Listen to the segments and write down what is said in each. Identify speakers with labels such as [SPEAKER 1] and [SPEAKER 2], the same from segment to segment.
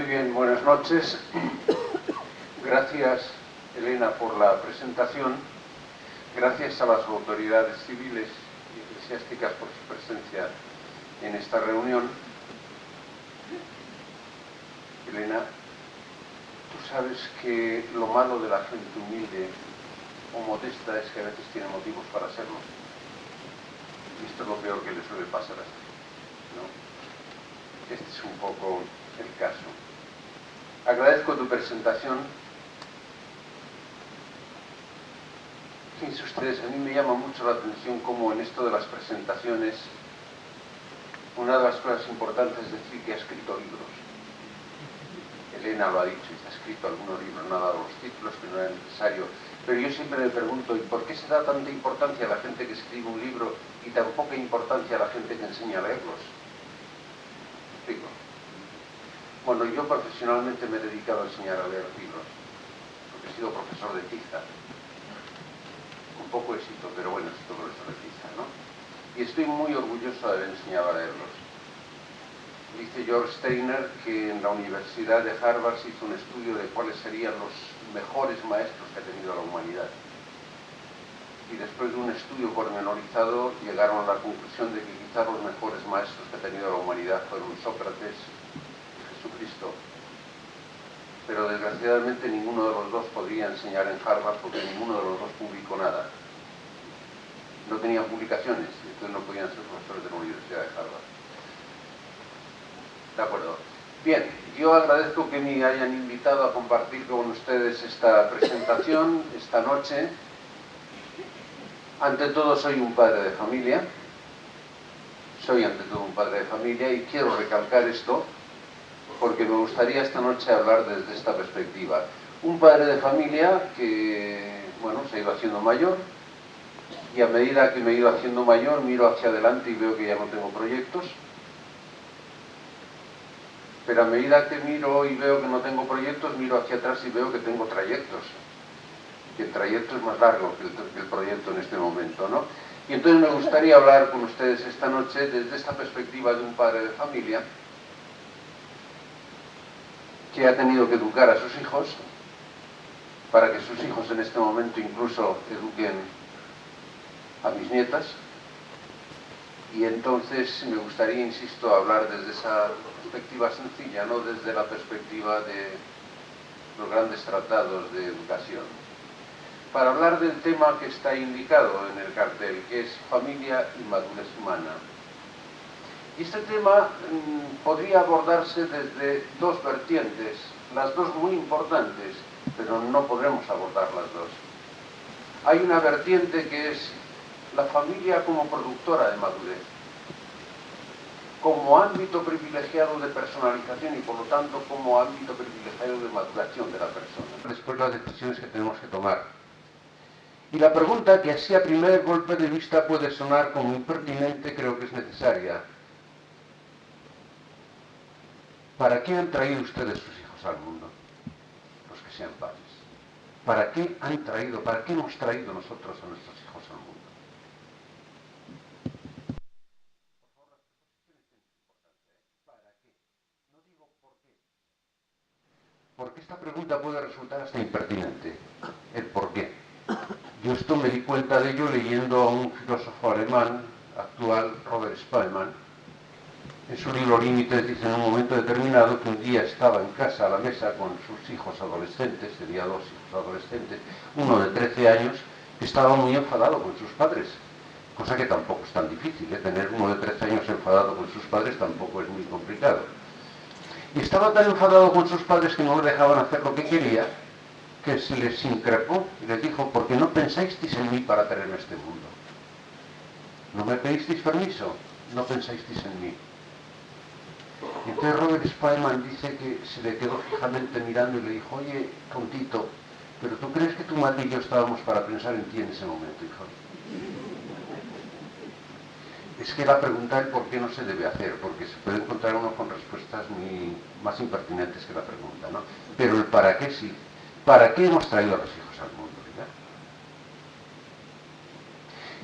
[SPEAKER 1] bien, buenas noches. Gracias, Elena, por la presentación. Gracias a las autoridades civiles y eclesiásticas por su presencia en esta reunión. Elena, tú sabes que lo malo de la gente humilde o modesta es que a veces tiene motivos para serlo. Y esto es lo peor que le suele pasar a esta gente, ¿no? Este es un poco el caso. Agradezco tu presentación. Fíjense ustedes, a mí me llama mucho la atención cómo en esto de las presentaciones una de las cosas importantes es decir que ha escrito libros. Elena lo ha dicho, y ha escrito algunos libros, no ha dado los títulos, que no era necesario. Pero yo siempre me pregunto, ¿y por qué se da tanta importancia a la gente que escribe un libro y tan poca importancia a la gente que enseña a leerlos? Explico. Bueno, yo profesionalmente me he dedicado a enseñar a leer libros, porque he sido profesor de tiza. Con poco éxito, pero bueno, he sido profesor de tiza, ¿no? Y estoy muy orgulloso de haber enseñado a leerlos. Dice George Steiner que en la Universidad de Harvard se hizo un estudio de cuáles serían los mejores maestros que ha tenido la humanidad. Y después de un estudio pormenorizado llegaron a la conclusión de que quizás los mejores maestros que ha tenido la humanidad fueron Sócrates y Jesucristo. Pero desgraciadamente ninguno de los dos podría enseñar en Harvard porque ninguno de los dos publicó nada. No tenían publicaciones, entonces no podían ser profesores de la Universidad de Harvard. De acuerdo. Bien, yo agradezco que me hayan invitado a compartir con ustedes esta presentación esta noche. Ante todo soy un padre de familia. Soy ante todo un padre de familia y quiero recalcar esto porque me gustaría esta noche hablar desde esta perspectiva. Un padre de familia que, bueno, se ha ido haciendo mayor y a medida que me he ido haciendo mayor miro hacia adelante y veo que ya no tengo proyectos. Pero a medida que miro y veo que no tengo proyectos, miro hacia atrás y veo que tengo trayectos. Que el trayecto es más largo que el proyecto en este momento, ¿no? Y entonces me gustaría hablar con ustedes esta noche desde esta perspectiva de un padre de familia que ha tenido que educar a sus hijos para que sus hijos en este momento incluso eduquen a mis nietas. Y entonces me gustaría, insisto, hablar desde esa perspectiva sencilla, no desde la perspectiva de los grandes tratados de educación. Para hablar del tema que está indicado en el cartel, que es familia y madurez humana. Y este tema podría abordarse desde dos vertientes, las dos muy importantes, pero no podremos abordar las dos. Hay una vertiente que es la familia como productora de madurez, como ámbito privilegiado de personalización y por lo tanto como ámbito privilegiado de maduración de la persona. Después las decisiones que tenemos que tomar. Y la pregunta, que así a primer golpe de vista puede sonar como impertinente, creo que es necesaria. ¿Para qué han traído ustedes sus hijos al mundo? Los que sean padres. ¿Para qué hemos traído nosotros a nuestros hijos al mundo? Porque esta pregunta puede resultar hasta impertinente. El por qué. Yo esto me di cuenta de ello leyendo a un filósofo alemán actual, Robert Spellman. En su libro Límites dice en un momento determinado que un día estaba en casa a la mesa con sus hijos adolescentes, tenía dos hijos adolescentes, uno de 13 años, que estaba muy enfadado con sus padres. Cosa que tampoco es tan difícil, ¿eh? Tener uno de 13 años enfadado con sus padres tampoco es muy complicado. Y estaba tan enfadado con sus padres que no le dejaban hacer lo que quería, que se les increpó y les dijo: ¿por qué no pensáis en mí para traerme a este mundo? ¿No me pedisteis permiso? No pensáis en mí. Y entonces Robert Spellman dice que se le quedó fijamente mirando y le dijo: oye, tontito, ¿pero tú crees que tu madre y yo estábamos para pensar en ti en ese momento, hijo? Es que la pregunta del por qué no se debe hacer, porque se puede encontrar uno con respuestas más impertinentes que la pregunta, ¿no? Pero el para qué sí. ¿Para qué hemos traído a los hijos al mundo? ¿verdad?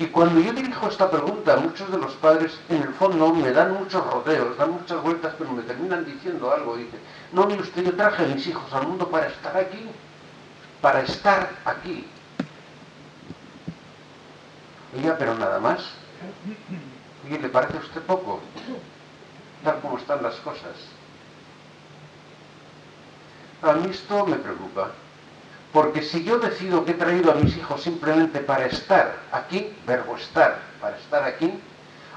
[SPEAKER 1] Y cuando yo dirijo esta pregunta, muchos de los padres en el fondo me dan muchos rodeos, dan muchas vueltas, pero me terminan diciendo algo. Dicen, no, mire usted, yo traje a mis hijos al mundo para estar aquí, para estar aquí. Oiga, pero nada más. Oye, ¿le parece a usted poco? Tal como están las cosas. A mí esto me preocupa. Porque si yo decido que he traído a mis hijos simplemente para estar aquí, verbo estar, para estar aquí,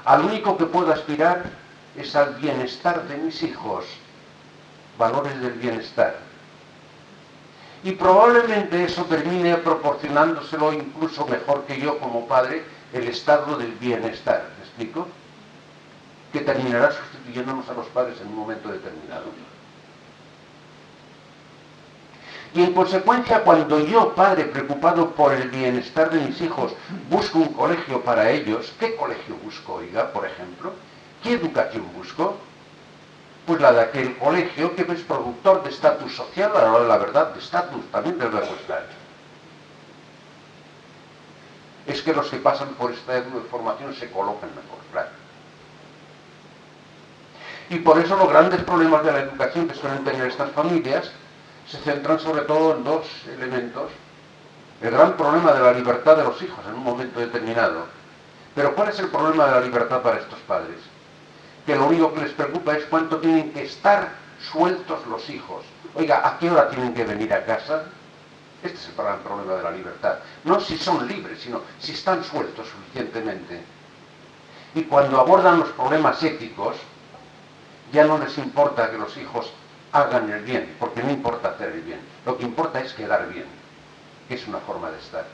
[SPEAKER 1] al único que puedo aspirar es al bienestar de mis hijos, valores del bienestar. Y probablemente eso termine proporcionándoselo incluso mejor que yo como padre, el estado del bienestar. ¿Me explico? Que terminará sustituyéndonos a los padres en un momento determinado. Y en consecuencia, cuando yo, padre preocupado por el bienestar de mis hijos, busco un colegio para ellos, ¿qué colegio busco, oiga, por ejemplo? ¿Qué educación busco? Pues la de aquel colegio que es productor de estatus social, a la hora de la verdad, de estatus, también del verbo estar. Es que los que pasan por esta formación se colocan mejor, claro. Y por eso los grandes problemas de la educación que suelen tener estas familias se centran sobre todo en dos elementos. El gran problema de la libertad de los hijos en un momento determinado. Pero ¿cuál es el problema de la libertad para estos padres? Que lo único que les preocupa es cuánto tienen que estar sueltos los hijos. Oiga, ¿a qué hora tienen que venir a casa? Este es el gran problema de la libertad. No si son libres, sino si están sueltos suficientemente. Y cuando abordan los problemas éticos, ya no les importa que los hijos hagan el bien, porque no importa hacer el bien. Lo que importa es quedar bien, que es una forma de estar.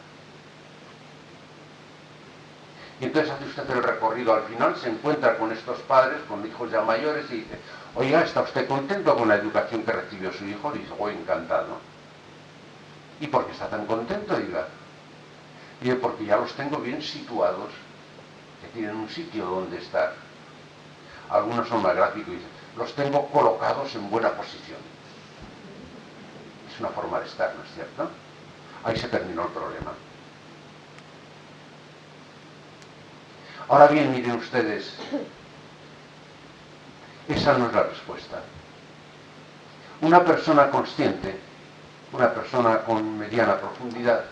[SPEAKER 1] Y entonces hace usted el recorrido, al final se encuentra con estos padres, con hijos ya mayores, y dice, oiga, ¿está usted contento con la educación que recibió su hijo? Y dice, oh, encantado. ¿Y por qué está tan contento, diga? Y dice, porque ya los tengo bien situados, que tienen un sitio donde estar. Algunos son más gráficos y dicen, los tengo colocados en buena posición. Es una forma de estar, ¿no es cierto? Ahí se terminó el problema. Ahora bien, miren ustedes, esa no es la respuesta. Una persona consciente, una persona con mediana profundidad,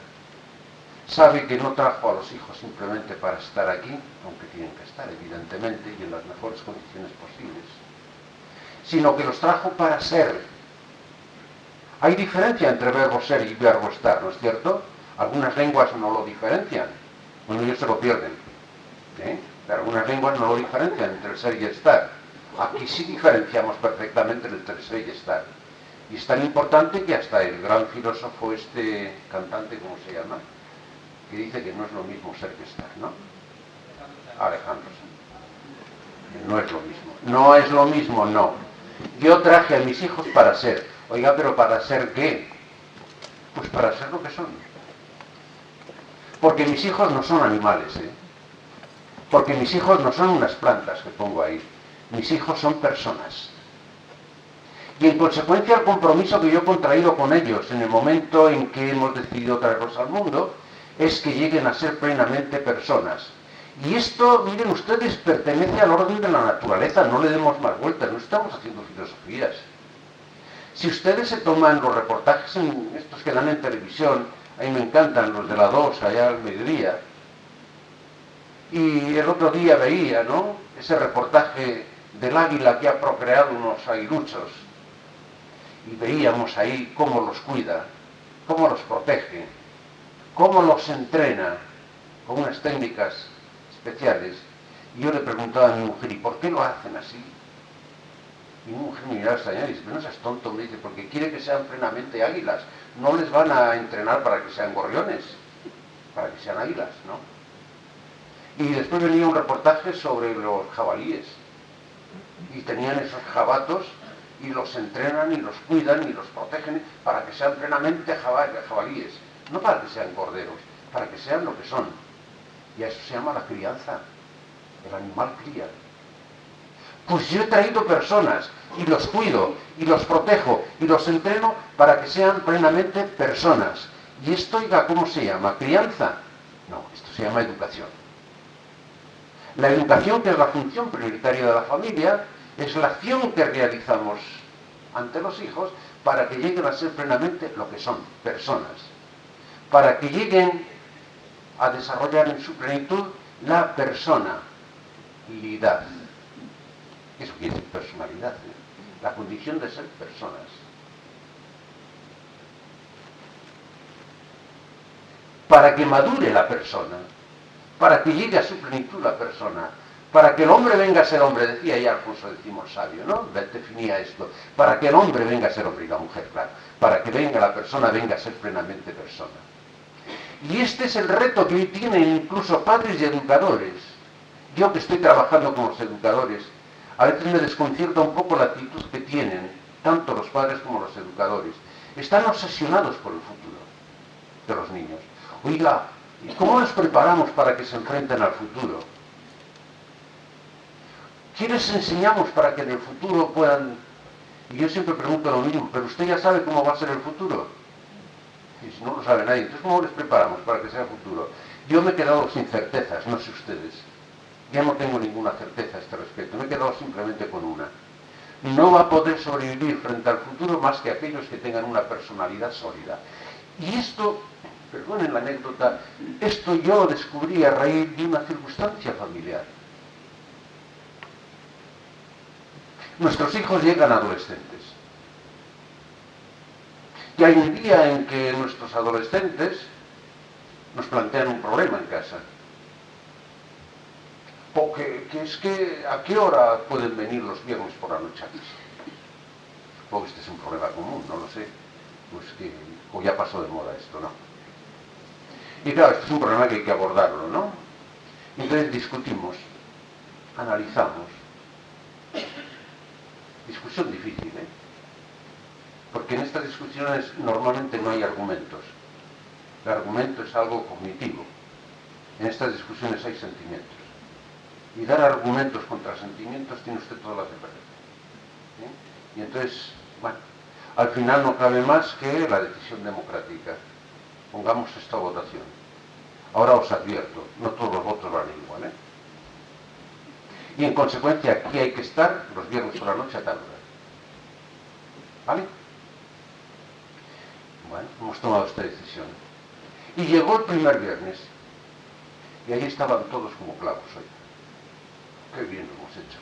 [SPEAKER 1] sabe que no trajo a los hijos simplemente para estar aquí, aunque tienen que estar, evidentemente, y en las mejores condiciones posibles, sino que los trajo para ser. Hay diferencia entre verbo ser y verbo estar, ¿no es cierto? Algunas lenguas no lo diferencian, bueno, ellos se lo pierden. Pero algunas lenguas no lo diferencian entre el ser y el estar. Aquí sí diferenciamos perfectamente entre el ser y estar. Y es tan importante que hasta el gran filósofo cantante, ¿cómo se llama?, que dice que no es lo mismo ser que estar, ¿no? Alejandro. No es lo mismo. No es lo mismo, no. Yo traje a mis hijos para ser. Oiga, ¿pero para ser qué? Pues para ser lo que son. Porque mis hijos no son animales, Porque mis hijos no son unas plantas que pongo ahí. Mis hijos son personas. Y en consecuencia el compromiso que yo he contraído con ellos en el momento en que hemos decidido traerlos al mundo es que lleguen a ser plenamente personas. Y esto, miren ustedes, pertenece al orden de la naturaleza, no le demos más vueltas, no estamos haciendo filosofías. Si ustedes se toman los reportajes estos que dan en televisión, a mí me encantan los de la 2, allá al mediodía, y el otro día veía, ¿no?, ese reportaje del águila que ha procreado unos aguiluchos, y veíamos ahí cómo los cuida, cómo los protege, cómo los entrena con unas técnicas especiales. Y yo le preguntaba a mi mujer, ¿y por qué lo hacen así? Y mi mujer me miraba extrañada y dice, pero no seas tonto, me dice, porque quiere que sean plenamente águilas. No les van a entrenar para que sean gorriones, para que sean águilas, ¿no? Y después venía un reportaje sobre los jabalíes. Y tenían esos jabatos y los entrenan y los cuidan y los protegen para que sean plenamente jabalíes. No para que sean corderos, para que sean lo que son. Y a eso se llama la crianza. El animal cría. Pues yo he traído personas y los cuido y los protejo y los entreno para que sean plenamente personas. Y esto, oiga, ¿cómo se llama? ¿Crianza? No, esto se llama educación. La educación, que es la función prioritaria de la familia, es la acción que realizamos ante los hijos para que lleguen a ser plenamente lo que son, personas. Para que lleguen a desarrollar en su plenitud la personalidad. Eso quiere decir personalidad, la condición de ser personas. Para que madure la persona, para que llegue a su plenitud la persona, para que el hombre venga a ser hombre, decía ya Alfonso X el sabio, ¿no? Definía esto, para que el hombre venga a ser hombre y la mujer, claro, para que venga la persona, venga a ser plenamente persona. Y este es el reto que hoy tienen incluso padres y educadores. Yo que estoy trabajando con los educadores, a veces me desconcierta un poco la actitud que tienen, tanto los padres como los educadores. Están obsesionados por el futuro de los niños. Oiga, ¿y cómo los preparamos para que se enfrenten al futuro? ¿Qué les enseñamos para que en el futuro puedan...? Y yo siempre pregunto lo mismo, ¿pero usted ya sabe cómo va a ser el futuro? Y si no lo sabe nadie, entonces ¿cómo les preparamos para que sea el futuro? Yo me he quedado sin certezas, no sé ustedes. Ya no tengo ninguna certeza a este respecto, me he quedado simplemente con una. No va a poder sobrevivir frente al futuro más que aquellos que tengan una personalidad sólida. Y esto, perdonen la anécdota, esto yo lo descubrí a raíz de una circunstancia familiar. Nuestros hijos llegan adolescentes. Y hay un día en que nuestros adolescentes nos plantean un problema en casa. Porque es que, ¿a qué hora pueden venir los viernes por la noche a casa? Supongo que este es un problema común, no lo sé. Pues que, o ya pasó de moda esto, ¿no? Y claro, este es un problema que hay que abordarlo, ¿no? Entonces discutimos, analizamos. Discusión difícil, ¿eh? Porque en estas discusiones normalmente no hay argumentos. El argumento es algo cognitivo. En estas discusiones hay sentimientos. Y dar argumentos contra sentimientos tiene usted todas las de perder. ¿Sí? Y entonces, bueno, al final no cabe más que la decisión democrática. Pongamos esto a votación. Ahora os advierto, no todos los votos valen igual, ¿eh? Y en consecuencia aquí hay que estar los viernes por la noche a tal hora. ¿Vale? Bueno, hemos tomado esta decisión. Y llegó el primer viernes. Y ahí estaban todos como clavos hoy. Qué bien lo hemos hecho.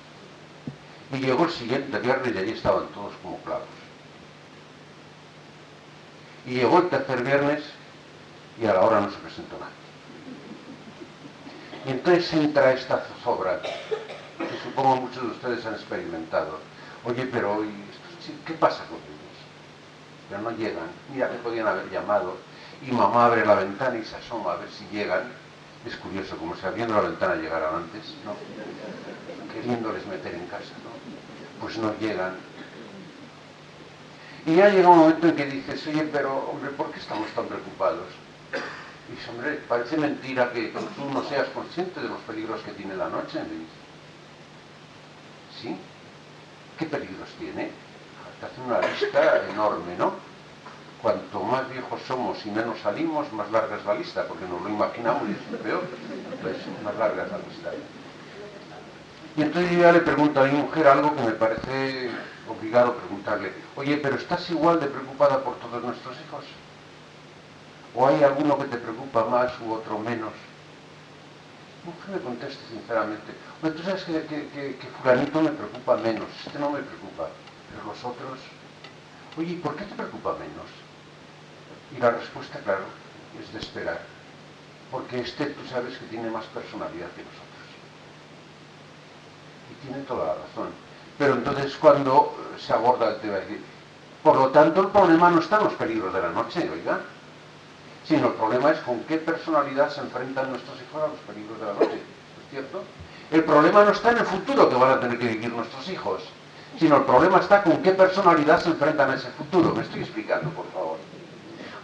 [SPEAKER 1] Y llegó el siguiente viernes y allí estaban todos como clavos. Y llegó el tercer viernes y a la hora no se presentó nadie. Y entonces entra esta zozobra que supongo muchos de ustedes han experimentado. Oye, pero hoy, ¿qué pasa con ellos? Pero no llegan. Mira, me podían haber llamado. Y mamá abre la ventana y se asoma a ver si llegan. Es curioso, como si abriendo la ventana llegaran antes, ¿no? Queriéndoles meter en casa, ¿no? Pues no llegan. Y ya llega un momento en que dices, oye, pero, hombre, ¿por qué estamos tan preocupados? Y dice, hombre, parece mentira que tú no seas consciente de los peligros que tiene la noche. Me dice, ¿sí? ¿Qué peligros tiene? Te hace una lista enorme, ¿no? Cuanto más viejos somos y menos salimos, más larga es la lista, porque nos lo imaginamos y es peor. Pues más larga es la lista. Y entonces yo ya le pregunto a mi mujer algo que me parece obligado preguntarle. Oye, ¿pero estás igual de preocupada por todos nuestros hijos? ¿O hay alguno que te preocupa más u otro menos? Mi mujer me contesta sinceramente. Oye, tú sabes que fulanito me preocupa menos, este no me preocupa, pero los otros... Oye, ¿y por qué te preocupa menos? Y la respuesta, claro, es de esperar. Porque este tú sabes que tiene más personalidad que nosotros. Y tiene toda la razón. Pero entonces cuando se aborda el tema, decir, por lo tanto el problema no está en los peligros de la noche, oiga, sino el problema es con qué personalidad se enfrentan nuestros hijos a los peligros de la noche, ¿es cierto? El problema no está en el futuro que van a tener que vivir nuestros hijos, sino el problema está con qué personalidad se enfrentan a ese futuro. Me estoy explicando, por favor.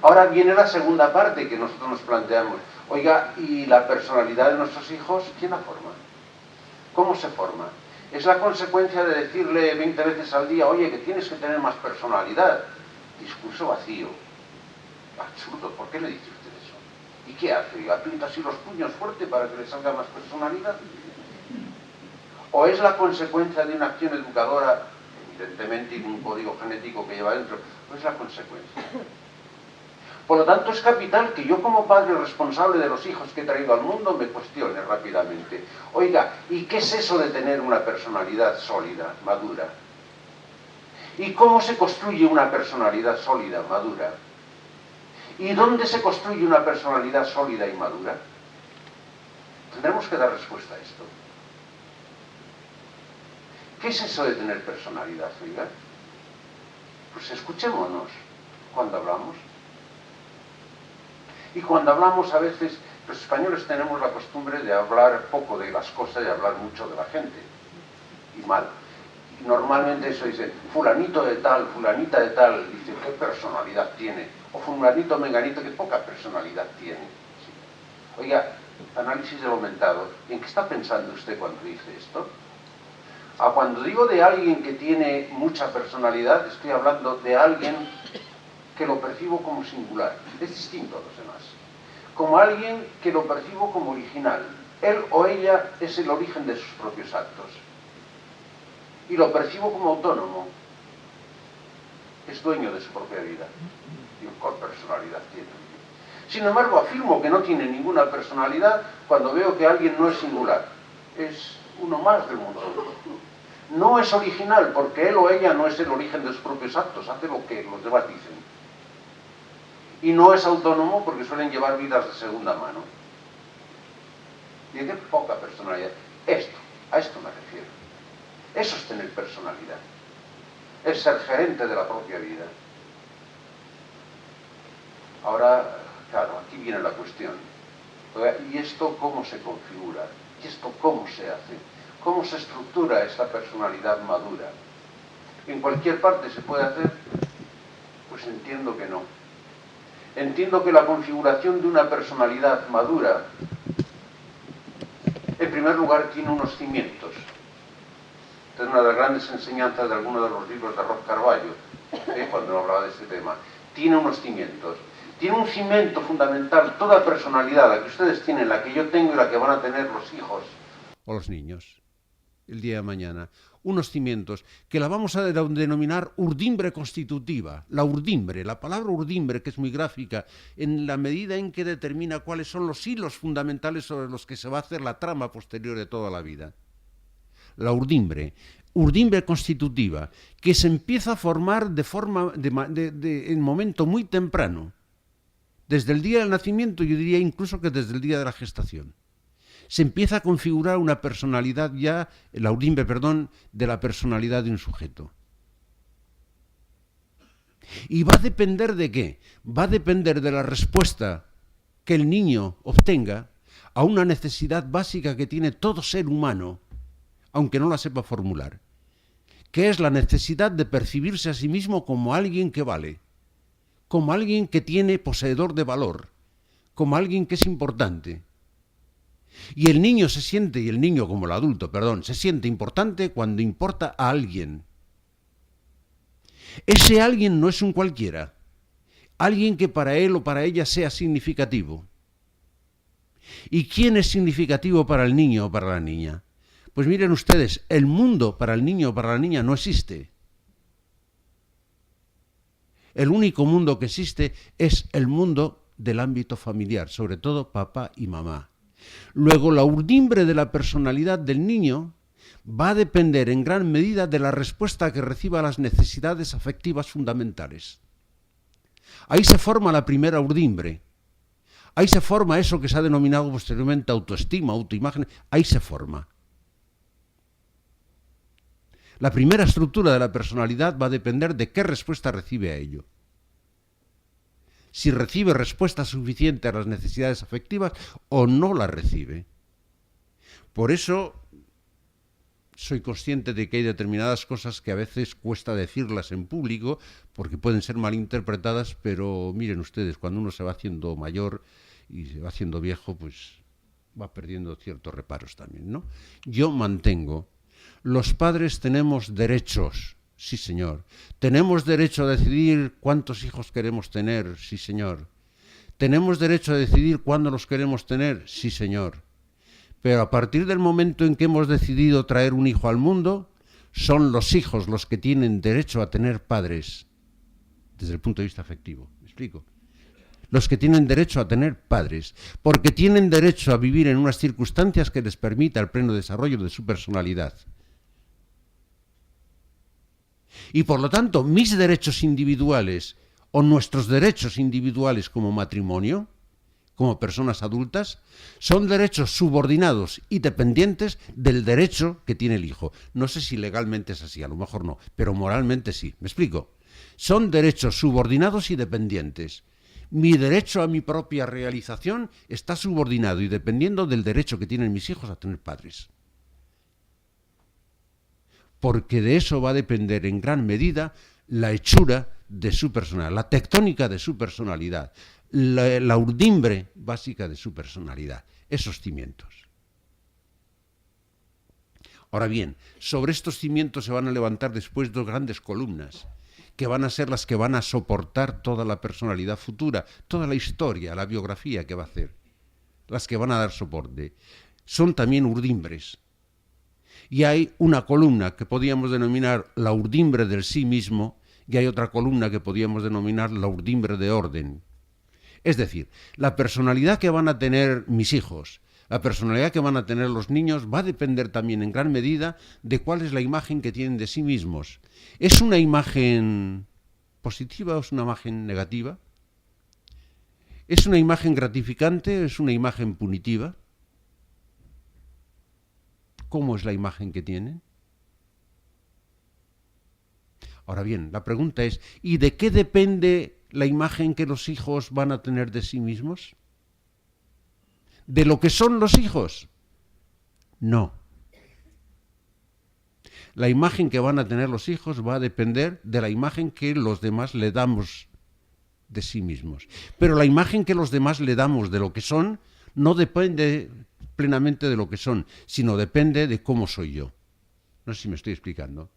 [SPEAKER 1] Ahora viene la segunda parte que nosotros nos planteamos. Oiga, ¿y la personalidad de nuestros hijos quién la forma? ¿Cómo se forma? Es la consecuencia de decirle 20 veces al día, oye, que tienes que tener más personalidad. Discurso vacío. Absurdo. ¿Por qué le dice usted eso? ¿Y qué hace? ¿Aprieta así los puños fuerte para que le salga más personalidad? o es la consecuencia de una acción educadora, evidentemente de un código genético que lleva dentro, o es la consecuencia. Por lo tanto, es capital que yo como padre responsable de los hijos que he traído al mundo me cuestione rápidamente. Oiga, ¿y qué es eso de tener una personalidad sólida, madura? ¿Y cómo se construye una personalidad sólida, madura? ¿Y dónde se construye una personalidad sólida y madura? Tendremos que dar respuesta a esto. ¿Qué es eso de tener personalidad, oiga? Pues escuchémonos cuando hablamos. Y cuando hablamos a veces, los españoles tenemos la costumbre de hablar poco de las cosas y hablar mucho de la gente. Y mal. Y normalmente eso dice, fulanito de tal, fulanita de tal, dice, ¿qué personalidad tiene? O fulanito menganito, qué poca personalidad tiene. Sí. Oiga, análisis del aumentado, ¿en qué está pensando usted cuando dice esto? Cuando digo de alguien que tiene mucha personalidad, estoy hablando de alguien que lo percibo como singular, es distinto a los demás. Como alguien que lo percibo como original. Él o ella es el origen de sus propios actos. Y lo percibo como autónomo. Es dueño de su propia vida. Y ¿cuál personalidad tiene? Sin embargo, afirmo que no tiene ninguna personalidad cuando veo que alguien no es singular. Es uno más del mundo. No es original porque él o ella no es el origen de sus propios actos, hace lo que los demás dicen. Y no es autónomo porque suelen llevar vidas de segunda mano. Tiene poca personalidad. A esto me refiero. Eso es tener personalidad. Es ser gerente de la propia vida. Ahora, claro, aquí viene la cuestión. ¿Y esto cómo se configura? ¿Y esto cómo se hace? ¿Cómo se estructura esta personalidad madura? ¿En cualquier parte se puede hacer? Pues entiendo que no. Entiendo que la configuración de una personalidad madura, en primer lugar, tiene unos cimientos. Esta es una de las grandes enseñanzas de algunos de los libros de Rob Carballo, cuando hablaba de este tema. Tiene unos cimientos. Tiene un cimiento fundamental, toda personalidad, la que ustedes tienen, la que yo tengo y la que van a tener los hijos.
[SPEAKER 2] O los niños, el día de mañana. Unos cimientos que la vamos a denominar urdimbre constitutiva. La urdimbre, la palabra urdimbre, que es muy gráfica, en la medida en que determina cuáles son los hilos fundamentales sobre los que se va a hacer la trama posterior de toda la vida. La urdimbre constitutiva, que se empieza a formar en momento muy temprano. Desde el día del nacimiento, yo diría incluso que desde el día de la gestación. Se empieza a configurar una personalidad ya, la urdimbre, de la personalidad de un sujeto. ¿Y va a depender de qué? Va a depender de la respuesta que el niño obtenga a una necesidad básica que tiene todo ser humano, aunque no la sepa formular, que es la necesidad de percibirse a sí mismo como alguien que vale, como alguien que tiene poseedor de valor, como alguien que es importante. Y el niño como el adulto, se siente importante cuando importa a alguien. Ese alguien no es un cualquiera, alguien que para él o para ella sea significativo. ¿Y quién es significativo para el niño o para la niña? Pues miren ustedes, el mundo para el niño o para la niña no existe. El único mundo que existe es el mundo del ámbito familiar, sobre todo papá y mamá. Luego, la urdimbre de la personalidad del niño va a depender en gran medida de la respuesta que reciba a las necesidades afectivas fundamentales. Ahí se forma la primera urdimbre. Ahí se forma eso que se ha denominado posteriormente autoestima, autoimagen. Ahí se forma. La primera estructura de la personalidad va a depender de qué respuesta recibe a ello. Si recibe respuesta suficiente a las necesidades afectivas o no las recibe. Por eso soy consciente de que hay determinadas cosas que a veces cuesta decirlas en público porque pueden ser malinterpretadas, pero miren ustedes, cuando uno se va haciendo mayor y se va haciendo viejo, pues va perdiendo ciertos reparos también, ¿no? Yo mantengo, los padres tenemos derechos. Sí, señor. ¿Tenemos derecho a decidir cuántos hijos queremos tener? Sí, señor. ¿Tenemos derecho a decidir cuándo los queremos tener? Sí, señor. Pero a partir del momento en que hemos decidido traer un hijo al mundo, son los hijos los que tienen derecho a tener padres, desde el punto de vista afectivo. ¿Me explico? Los que tienen derecho a tener padres, porque tienen derecho a vivir en unas circunstancias que les permita el pleno desarrollo de su personalidad. Y por lo tanto, mis derechos individuales o nuestros derechos individuales como matrimonio, como personas adultas, son derechos subordinados y dependientes del derecho que tiene el hijo. No sé si legalmente es así, a lo mejor no, pero moralmente sí. ¿Me explico? Son derechos subordinados y dependientes. Mi derecho a mi propia realización está subordinado y dependiendo del derecho que tienen mis hijos a tener padres. Porque de eso va a depender en gran medida la hechura de su personalidad, la tectónica de su personalidad, la urdimbre básica de su personalidad, esos cimientos. Ahora bien, sobre estos cimientos se van a levantar después dos grandes columnas, que van a ser las que van a soportar toda la personalidad futura, toda la historia, la biografía que va a hacer, las que van a dar soporte. Son también urdimbres. Y hay una columna que podríamos denominar la urdimbre del sí mismo, y hay otra columna que podríamos denominar la urdimbre de orden. Es decir, la personalidad que van a tener mis hijos, la personalidad que van a tener los niños va a depender también en gran medida de cuál es la imagen que tienen de sí mismos. ¿Es una imagen positiva o es una imagen negativa? ¿Es una imagen gratificante o es una imagen punitiva? ¿Cómo es la imagen que tienen? Ahora bien, la pregunta es, ¿y de qué depende la imagen que los hijos van a tener de sí mismos? ¿De lo que son los hijos? No. La imagen que van a tener los hijos va a depender de la imagen que los demás le damos de sí mismos. Pero la imagen que los demás le damos de lo que son no depende plenamente de lo que son, sino depende de cómo soy yo. No sé si me estoy explicando.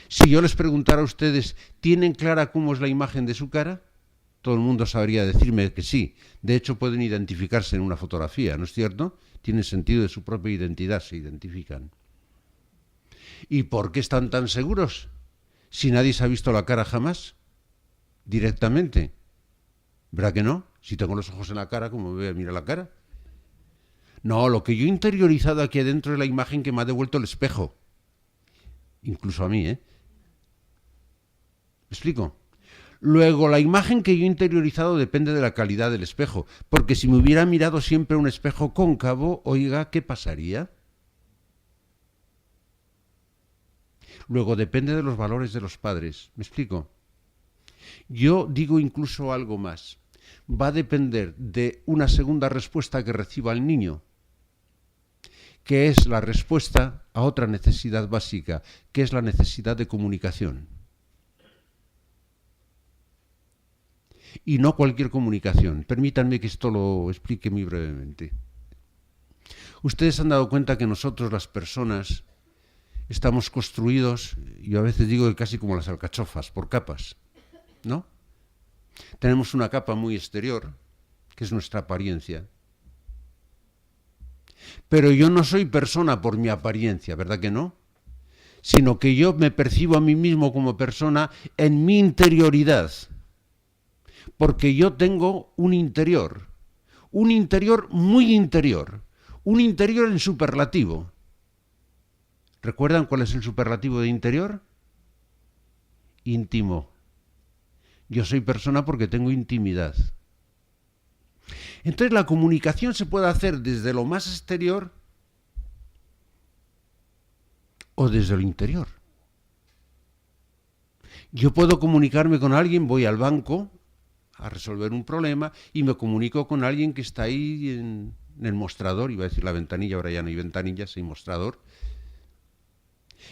[SPEAKER 2] Si yo les preguntara a ustedes, ¿tienen clara cómo es la imagen de su cara? Todo el mundo sabría decirme que sí. De hecho, pueden identificarse en una fotografía, ¿no es cierto? Tienen sentido de su propia identidad, se identifican. ¿Y por qué están tan seguros? Si nadie se ha visto la cara jamás, directamente. ¿Verdad que no? Si tengo los ojos en la cara, ¿cómo me voy a mirar la cara? No, lo que yo he interiorizado aquí adentro es la imagen que me ha devuelto el espejo. Incluso a mí, ¿eh? ¿Me explico? Luego, la imagen que yo he interiorizado depende de la calidad del espejo, porque si me hubiera mirado siempre un espejo cóncavo, oiga, ¿qué pasaría? Luego, depende de los valores de los padres. ¿Me explico? Yo digo incluso algo más. Va a depender de una segunda respuesta que reciba el niño, que es la respuesta a otra necesidad básica, que es la necesidad de comunicación. Y no cualquier comunicación. Permítanme que esto lo explique muy brevemente. Ustedes se han dado cuenta que nosotros, las personas, estamos construidos, yo a veces digo que casi como las alcachofas, por capas, ¿no? Tenemos una capa muy exterior, que es nuestra apariencia. Pero yo no soy persona por mi apariencia, ¿verdad que no? Sino que yo me percibo a mí mismo como persona en mi interioridad. Porque yo tengo un interior muy interior, un interior en superlativo. ¿Recuerdan cuál es el superlativo de interior? Íntimo. Yo soy persona porque tengo intimidad. Entonces la comunicación se puede hacer desde lo más exterior o desde lo interior. Yo puedo comunicarme con alguien, voy al banco a resolver un problema y me comunico con alguien que está ahí en el mostrador, iba a decir la ventanilla, ahora ya no hay ventanillas, hay mostrador.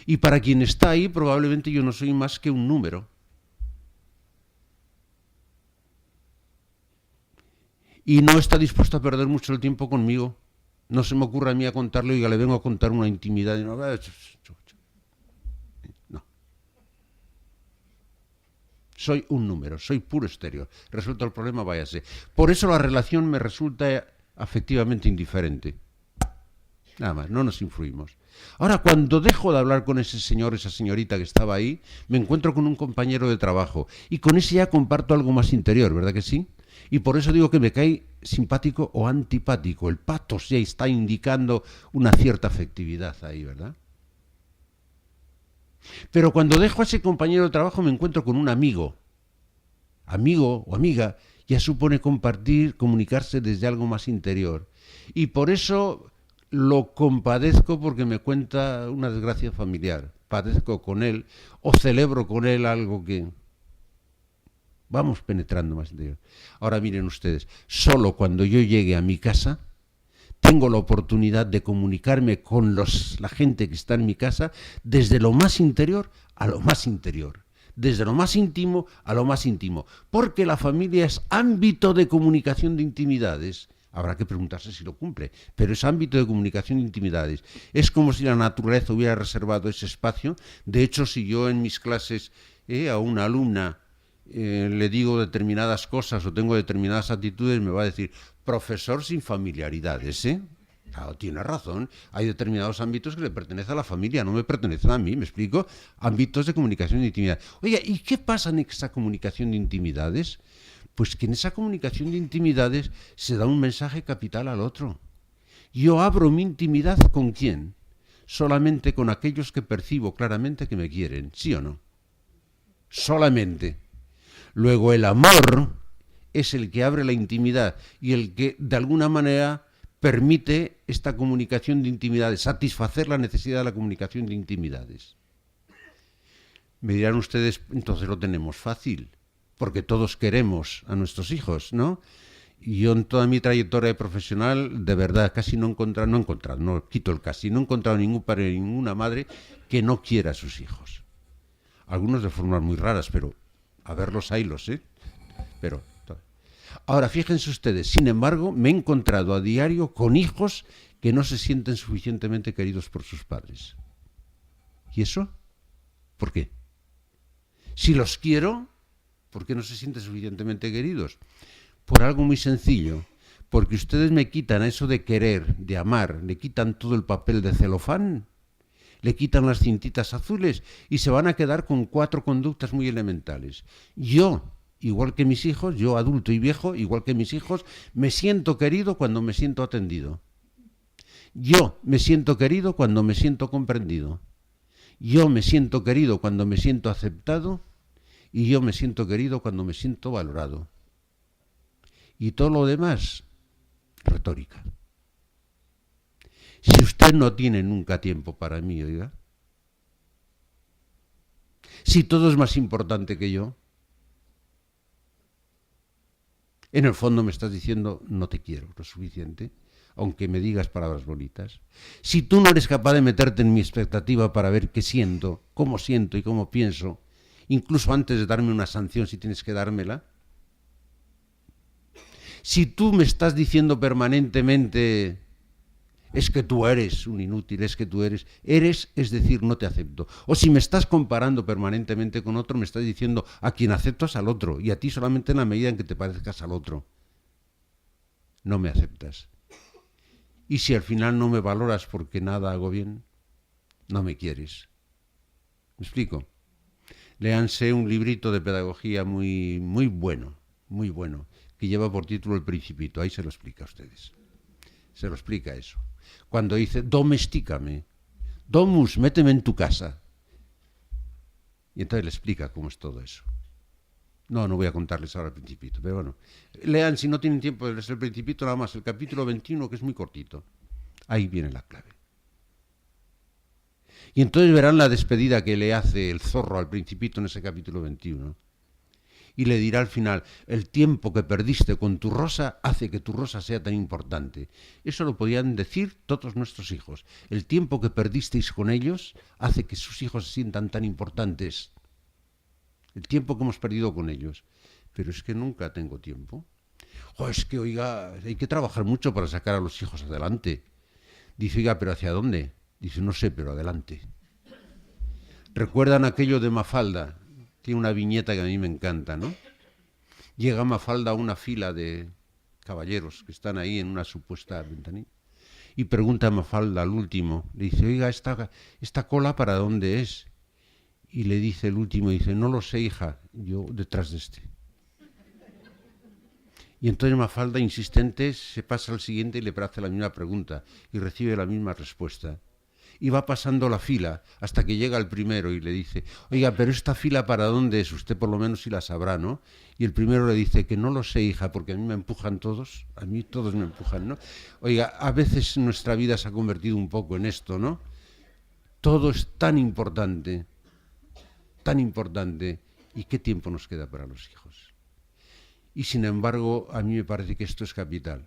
[SPEAKER 2] Y para quien está ahí probablemente yo no soy más que un número. Y no está dispuesto a perder mucho el tiempo conmigo. No se me ocurre a mí a contarle, oiga, le vengo a contar una intimidad. No. Soy un número, soy puro exterior. Resuelto el problema, váyase. Por eso la relación me resulta afectivamente indiferente. Nada más, no nos influimos. Ahora, cuando dejo de hablar con ese señor, esa señorita que estaba ahí, me encuentro con un compañero de trabajo y con ese ya comparto algo más interior, ¿verdad que sí? Y por eso digo que me cae simpático o antipático. El patos ya está indicando una cierta afectividad ahí, ¿verdad? Pero cuando dejo a ese compañero de trabajo me encuentro con un amigo. Amigo o amiga ya supone compartir, comunicarse desde algo más interior. Y por eso lo compadezco porque me cuenta una desgracia familiar. Padezco con él o celebro con él algo que... Vamos penetrando más interior. Ahora miren ustedes, solo cuando yo llegue a mi casa tengo la oportunidad de comunicarme con la gente que está en mi casa desde lo más interior a lo más interior. Desde lo más íntimo a lo más íntimo. Porque la familia es ámbito de comunicación de intimidades. Habrá que preguntarse si lo cumple, pero es ámbito de comunicación de intimidades. Es como si la naturaleza hubiera reservado ese espacio. De hecho, si yo en mis clases a una alumna le digo determinadas cosas o tengo determinadas actitudes, me va a decir, profesor sin familiaridades, ¿eh? Claro, tiene razón. Hay determinados ámbitos que le pertenecen a la familia, no me pertenecen a mí, ¿me explico? Ámbitos de comunicación de intimidad. Oiga, ¿y qué pasa en esa comunicación de intimidades? Pues que en esa comunicación de intimidades se da un mensaje capital al otro. Yo abro mi intimidad ¿con quién? Solamente con aquellos que percibo claramente que me quieren, ¿sí o no? Solamente. Luego el amor es el que abre la intimidad y el que de alguna manera permite esta comunicación de intimidades, satisfacer la necesidad de la comunicación de intimidades. Me dirán ustedes, entonces lo tenemos fácil, porque todos queremos a nuestros hijos, ¿no? Y yo en toda mi trayectoria profesional, de verdad, casi no he encontrado, no quito el casi, no he encontrado ningún padre, ninguna madre que no quiera a sus hijos. Algunos de formas muy raras, pero a verlos haylos, ¿eh? Pero ahora, fíjense ustedes, sin embargo, me he encontrado a diario con hijos que no se sienten suficientemente queridos por sus padres. ¿Y eso? ¿Por qué? Si los quiero, ¿por qué no se sienten suficientemente queridos? Por algo muy sencillo. Porque ustedes me quitan a eso de querer, de amar, le quitan todo el papel de celofán, le quitan las cintitas azules y se van a quedar con 4 conductas muy elementales. Yo, igual que mis hijos, yo adulto y viejo, igual que mis hijos, me siento querido cuando me siento atendido. Yo me siento querido cuando me siento comprendido. Yo me siento querido cuando me siento aceptado y yo me siento querido cuando me siento valorado. Y todo lo demás, retórica. Si usted no tiene nunca tiempo para mí, oiga, si todo es más importante que yo, en el fondo me estás diciendo no te quiero lo suficiente, aunque me digas palabras bonitas. Si tú no eres capaz de meterte en mi expectativa para ver qué siento y cómo pienso, incluso antes de darme una sanción si tienes que dármela, si tú me estás diciendo permanentemente es que tú eres un inútil, es que tú eres, es decir, no te acepto. O si me estás comparando permanentemente con otro, me estás diciendo a quien aceptas al otro y a ti solamente en la medida en que te parezcas al otro. No me aceptas. Y si al final no me valoras porque nada hago bien, no me quieres. ¿Me explico? Léanse un librito de pedagogía muy bueno, que lleva por título El Principito. Ahí se lo explica a ustedes. Se lo explica eso. Cuando dice, domestícame, domus, méteme en tu casa. Y entonces le explica cómo es todo eso. No voy a contarles ahora el Principito, pero bueno. Lean, si no tienen tiempo de leer el Principito, nada más el capítulo 21, que es muy cortito. Ahí viene la clave. Y entonces verán la despedida que le hace el zorro al Principito en ese capítulo 21. Y le dirá al final, el tiempo que perdiste con tu rosa hace que tu rosa sea tan importante. Eso lo podían decir todos nuestros hijos. El tiempo que perdisteis con ellos hace que sus hijos se sientan tan importantes. El tiempo que hemos perdido con ellos. Pero es que nunca tengo tiempo. Es que, oiga, hay que trabajar mucho para sacar a los hijos adelante. Dice, oiga, ¿pero hacia dónde? Dice, no sé, pero adelante. ¿Recuerdan aquello de Mafalda? Tiene una viñeta que a mí me encanta, ¿no? Llega Mafalda a una fila de caballeros que están ahí en una supuesta ventanilla y pregunta a Mafalda al último. Le dice, oiga, ¿esta cola para dónde es? Y le dice el último, dice, no lo sé, hija, yo detrás de este. Y entonces Mafalda, insistente, se pasa al siguiente y le hace la misma pregunta y recibe la misma respuesta. Y va pasando la fila hasta que llega el primero y le dice, oiga, pero esta fila ¿para dónde es? Usted por lo menos sí la sabrá, ¿no? Y el primero le dice que no lo sé, hija, porque a mí me empujan todos, a mí todos me empujan, ¿no? Oiga, a veces nuestra vida se ha convertido un poco en esto, ¿no? Todo es tan importante, ¿y qué tiempo nos queda para los hijos? Y sin embargo, a mí me parece que esto es capital.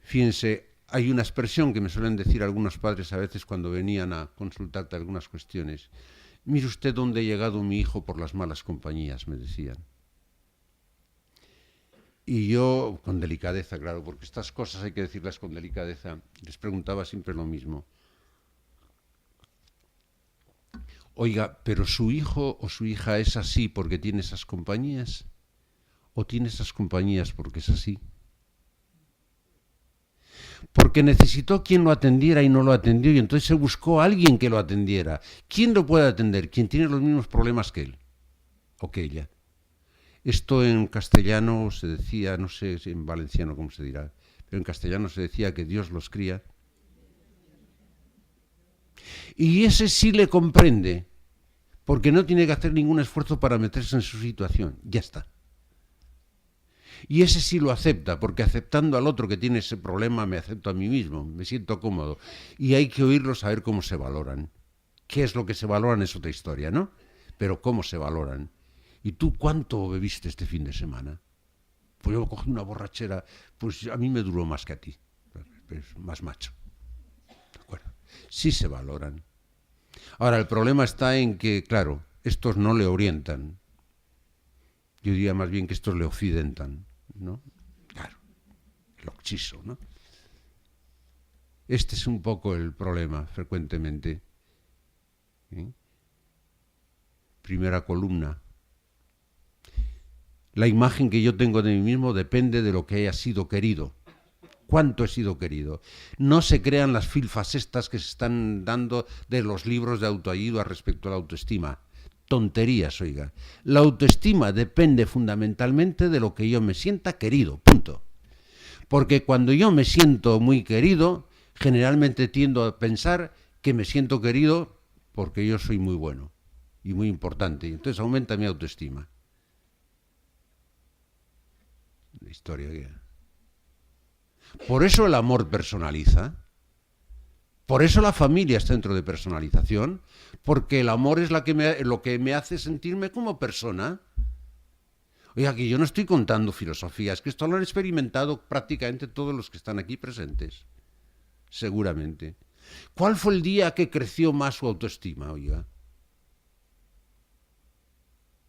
[SPEAKER 2] Fíjense, hay una expresión que me suelen decir algunos padres a veces cuando venían a consultarte algunas cuestiones. Mire usted dónde ha llegado mi hijo por las malas compañías, me decían. Y yo, con delicadeza, claro, porque estas cosas hay que decirlas con delicadeza, les preguntaba siempre lo mismo. Oiga, ¿pero su hijo o su hija es así porque tiene esas compañías? ¿O tiene esas compañías porque es así? Porque necesitó quien lo atendiera y no lo atendió, y entonces se buscó a alguien que lo atendiera. ¿Quién lo puede atender? Quien tiene los mismos problemas que él o que ella. Esto en castellano se decía, no sé en valenciano cómo se dirá, pero en castellano se decía que Dios los cría. Y ese sí le comprende, porque no tiene que hacer ningún esfuerzo para meterse en su situación. Ya está. Y ese sí lo acepta, porque aceptando al otro que tiene ese problema me acepto a mí mismo, me siento cómodo. Y hay que oírlos a ver cómo se valoran. ¿Qué es lo que se valoran? Es otra historia, ¿no? Pero cómo se valoran. ¿Y tú cuánto bebiste este fin de semana? Pues yo cogí una borrachera, pues a mí me duró más que a ti. Es más macho. ¿De acuerdo? Sí se valoran. Ahora, el problema está en que, claro, estos no le orientan. Yo diría más bien que estos le occidentan, ¿no? Claro, el occiso, ¿no? Este es un poco el problema, frecuentemente. ¿Sí? Primera columna. La imagen que yo tengo de mí mismo depende de lo que haya sido querido. ¿Cuánto he sido querido? No se crean las filfas estas que se están dando de los libros de autoayuda respecto a la autoestima. Tonterías, oiga. La autoestima depende fundamentalmente de lo que yo me sienta querido, punto. Porque cuando yo me siento muy querido, generalmente tiendo a pensar que me siento querido porque yo soy muy bueno y muy importante. Y entonces aumenta mi autoestima. La historia que... Por eso el amor personaliza. Por eso la familia es centro de personalización, porque el amor es lo que me hace sentirme como persona. Oiga, que yo no estoy contando filosofías, que esto lo han experimentado prácticamente todos los que están aquí presentes, seguramente. ¿Cuál fue el día que creció más su autoestima, oiga?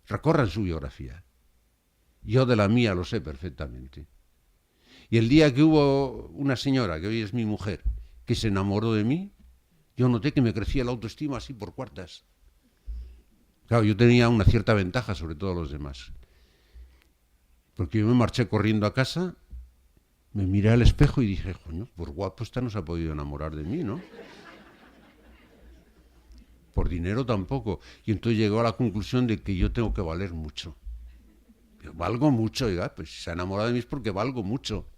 [SPEAKER 2] Recorran su biografía. Yo de la mía lo sé perfectamente. Y el día que hubo una señora, que hoy es mi mujer, que se enamoró de mí, yo noté que me crecía la autoestima así por cuartas. Claro, yo tenía una cierta ventaja sobre todos los demás. Porque yo me marché corriendo a casa, me miré al espejo y dije, coño, por guapo esta no se ha podido enamorar de mí, ¿no? Por dinero tampoco. Y entonces llegó a la conclusión de que yo tengo que valer mucho. Yo valgo mucho, oiga, pues si se ha enamorado de mí es porque valgo mucho.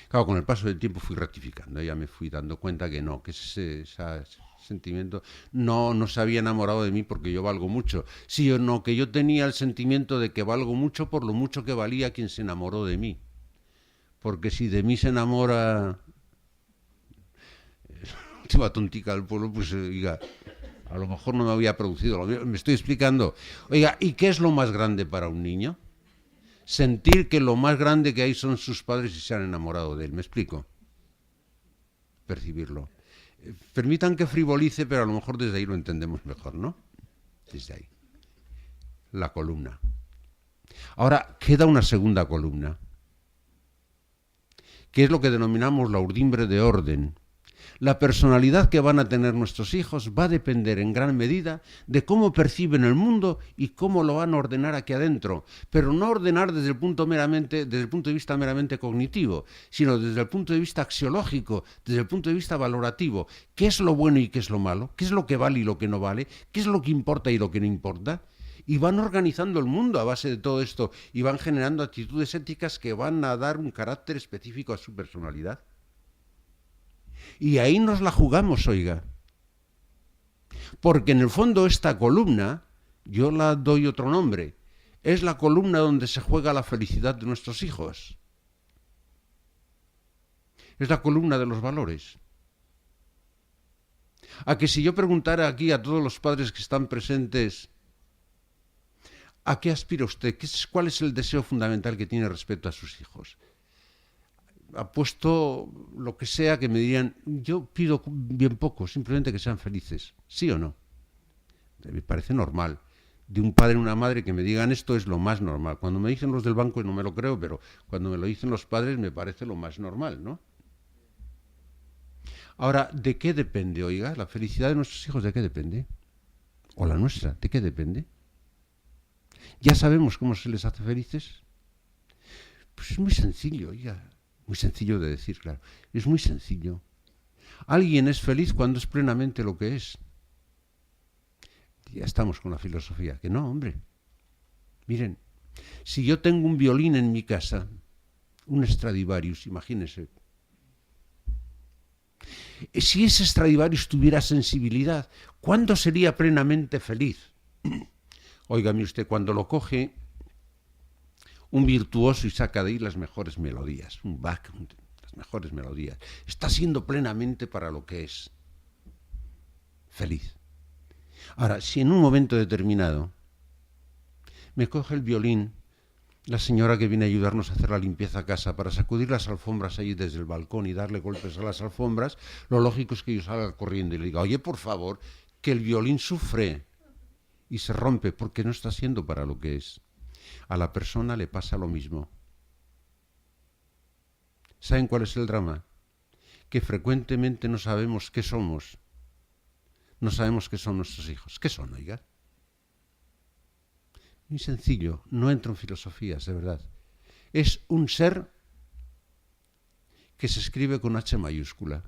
[SPEAKER 2] Claro, con el paso del tiempo fui rectificando, ya me fui dando cuenta que no, que ese sentimiento no se había enamorado de mí porque yo valgo mucho, sino que yo tenía el sentimiento de que valgo mucho por lo mucho que valía quien se enamoró de mí. Porque si de mí se enamora la última tontica del pueblo, pues oiga, a lo mejor no me había producido lo mismo. Me estoy explicando. Oiga, ¿y qué es lo más grande para un niño? Sentir que lo más grande que hay son sus padres y se han enamorado de él. ¿Me explico? Percibirlo. Permitan que frivolice, pero a lo mejor desde ahí lo entendemos mejor, ¿no? Desde ahí. La columna. Ahora, queda una segunda columna, que es lo que denominamos la urdimbre de orden. La personalidad que van a tener nuestros hijos va a depender en gran medida de cómo perciben el mundo y cómo lo van a ordenar aquí adentro, pero no ordenar desde el punto de vista meramente cognitivo, sino desde el punto de vista axiológico, desde el punto de vista valorativo. ¿Qué es lo bueno y qué es lo malo? ¿Qué es lo que vale y lo que no vale? ¿Qué es lo que importa y lo que no importa? Y van organizando el mundo a base de todo esto y van generando actitudes éticas que van a dar un carácter específico a su personalidad. Y ahí nos la jugamos, oiga. Porque en el fondo esta columna, yo la doy otro nombre, es la columna donde se juega la felicidad de nuestros hijos. Es la columna de los valores. A que si yo preguntara aquí a todos los padres que están presentes, ¿a qué aspira usted? ¿Cuál es el deseo fundamental que tiene respecto a sus hijos? Apuesto lo que sea que me dirían, yo pido bien poco, simplemente que sean felices, ¿sí o no? Me parece normal. De un padre y una madre que me digan esto es lo más normal. Cuando me dicen los del banco no me lo creo, pero cuando me lo dicen los padres me parece lo más normal, ¿no? Ahora, ¿de qué depende, oiga? ¿La felicidad de nuestros hijos de qué depende? ¿O la nuestra? ¿De qué depende? ¿Ya sabemos cómo se les hace felices? Pues es muy sencillo, oiga. Muy sencillo de decir, claro. Es muy sencillo. Alguien es feliz cuando es plenamente lo que es. Ya estamos con la filosofía. Que no, hombre. Miren, si yo tengo un violín en mi casa, un Stradivarius, imagínense. Si ese Stradivarius tuviera sensibilidad, ¿cuándo sería plenamente feliz? Óigame usted, cuando lo coge un virtuoso y saca de ahí las mejores melodías, un Bach, las mejores melodías. Está siendo plenamente para lo que es. Feliz. Ahora, si en un momento determinado me coge el violín la señora que viene a ayudarnos a hacer la limpieza a casa para sacudir las alfombras ahí desde el balcón y darle golpes a las alfombras, lo lógico es que yo salga corriendo y le diga, oye, por favor, que el violín sufre y se rompe porque no está siendo para lo que es. A la persona le pasa lo mismo. ¿Saben cuál es el drama? Que frecuentemente no sabemos qué somos. No sabemos qué son nuestros hijos. ¿Qué son, oiga? Muy sencillo, no entro en filosofías, de verdad. Es un ser que se escribe con H mayúscula.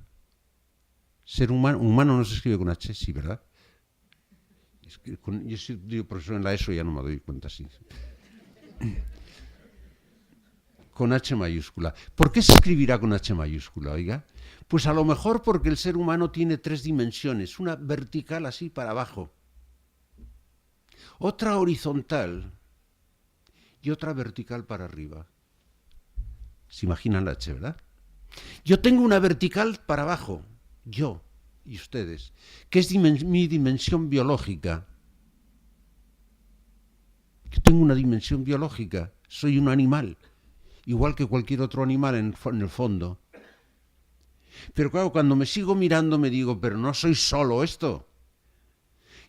[SPEAKER 2] Ser humano, humano no se escribe con H, sí, ¿verdad? Yo soy profesor en la ESO y ya no me doy cuenta así. Con H mayúscula. ¿Por qué se escribirá con H mayúscula, oiga? Pues a lo mejor porque el ser humano tiene 3 dimensiones, una vertical así para abajo, otra horizontal y otra vertical para arriba. ¿Se imaginan la H, verdad? Yo tengo una vertical para abajo, yo y ustedes, que es mi dimensión biológica. Yo tengo una dimensión biológica, soy un animal, igual que cualquier otro animal en el fondo. Pero claro, cuando me sigo mirando me digo, pero no soy solo esto.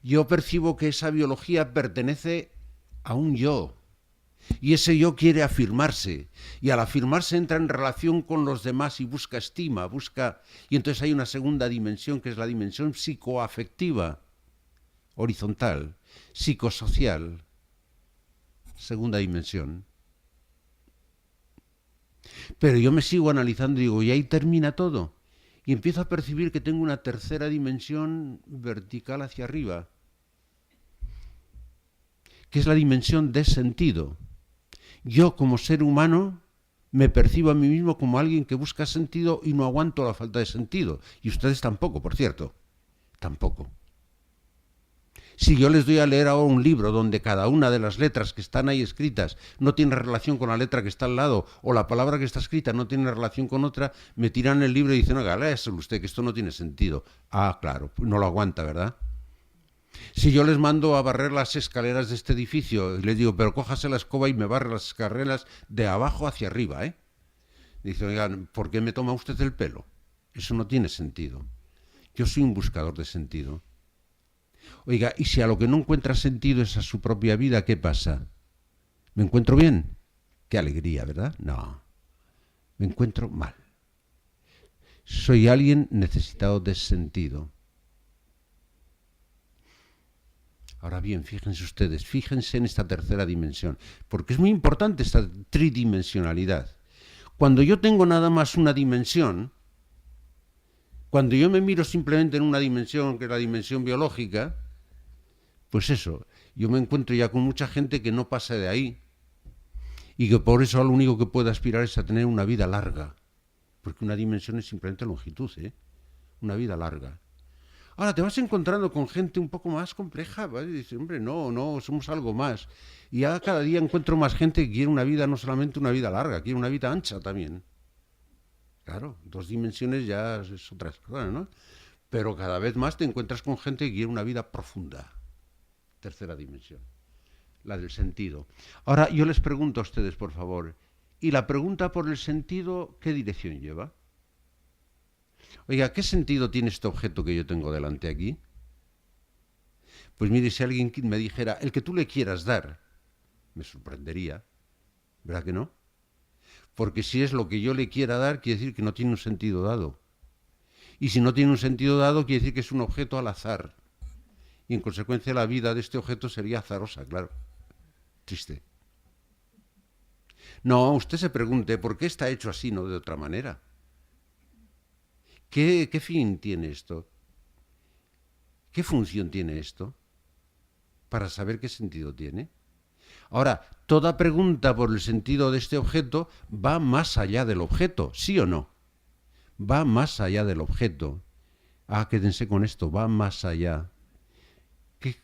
[SPEAKER 2] Yo percibo que esa biología pertenece a un yo. Y ese yo quiere afirmarse. Y al afirmarse entra en relación con los demás y busca estima, y entonces hay una segunda dimensión que es la dimensión psicoafectiva, horizontal, psicosocial. Segunda dimensión. Pero yo me sigo analizando y digo, y ahí termina todo. Y empiezo a percibir que tengo una tercera dimensión vertical hacia arriba, que es la dimensión de sentido. Yo como ser humano me percibo a mí mismo como alguien que busca sentido y no aguanto la falta de sentido. Y ustedes tampoco, por cierto. Tampoco. Si yo les doy a leer ahora un libro donde cada una de las letras que están ahí escritas no tiene relación con la letra que está al lado, o la palabra que está escrita no tiene relación con otra, me tiran el libro y dicen, oiga, léaselo usted, que esto no tiene sentido. Ah, claro, no lo aguanta, ¿verdad? Si yo les mando a barrer las escaleras de este edificio y les digo, pero cójase la escoba y me barre las escaleras de abajo hacia arriba, ¿eh? Dice, oiga, ¿por qué me toma usted el pelo? Eso no tiene sentido. Yo soy un buscador de sentido. Oiga, y si a lo que no encuentra sentido es a su propia vida, ¿qué pasa? ¿Me encuentro bien? Qué alegría, ¿verdad? No, me encuentro mal. Soy alguien necesitado de sentido. Ahora bien, fíjense ustedes, fíjense en esta tercera dimensión, porque es muy importante esta tridimensionalidad. Cuando yo tengo nada más una dimensión, cuando yo me miro simplemente en una dimensión, que es la dimensión biológica, pues eso, yo me encuentro ya con mucha gente que no pasa de ahí y que por eso lo único que puede aspirar es a tener una vida larga, porque una dimensión es simplemente longitud, una vida larga. Ahora te vas encontrando con gente un poco más compleja, ¿vale? Y dices, hombre, no, somos algo más. Y ya cada día encuentro más gente que quiere una vida, no solamente una vida larga, quiere una vida ancha también. Claro, 2 dimensiones ya es otra cosa, ¿no? Pero cada vez más te encuentras con gente que quiere una vida profunda. Tercera dimensión, la del sentido. Ahora yo les pregunto a ustedes, por favor, ¿y la pregunta por el sentido qué dirección lleva? Oiga, ¿qué sentido tiene este objeto que yo tengo delante aquí? Pues mire, si alguien me dijera, el que tú le quieras dar, me sorprendería, ¿verdad que no? Porque si es lo que yo le quiera dar, quiere decir que no tiene un sentido dado. Y si no tiene un sentido dado, quiere decir que es un objeto al azar. Y en consecuencia la vida de este objeto sería azarosa, claro. Triste. No, usted se pregunte, ¿por qué está hecho así, no de otra manera? ¿Qué fin tiene esto? ¿Qué función tiene esto? Para saber qué sentido tiene. Ahora, toda pregunta por el sentido de este objeto va más allá del objeto, ¿sí o no? Va más allá del objeto. Quédense con esto, va más allá.